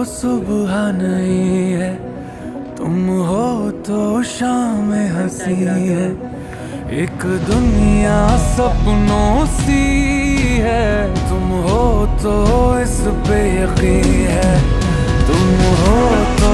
सुबह नहीं है, तुम हो तो शाम हंसी है। एक दुनिया सपनों सी है, तुम हो तो इस पे यकीन है। तुम हो तो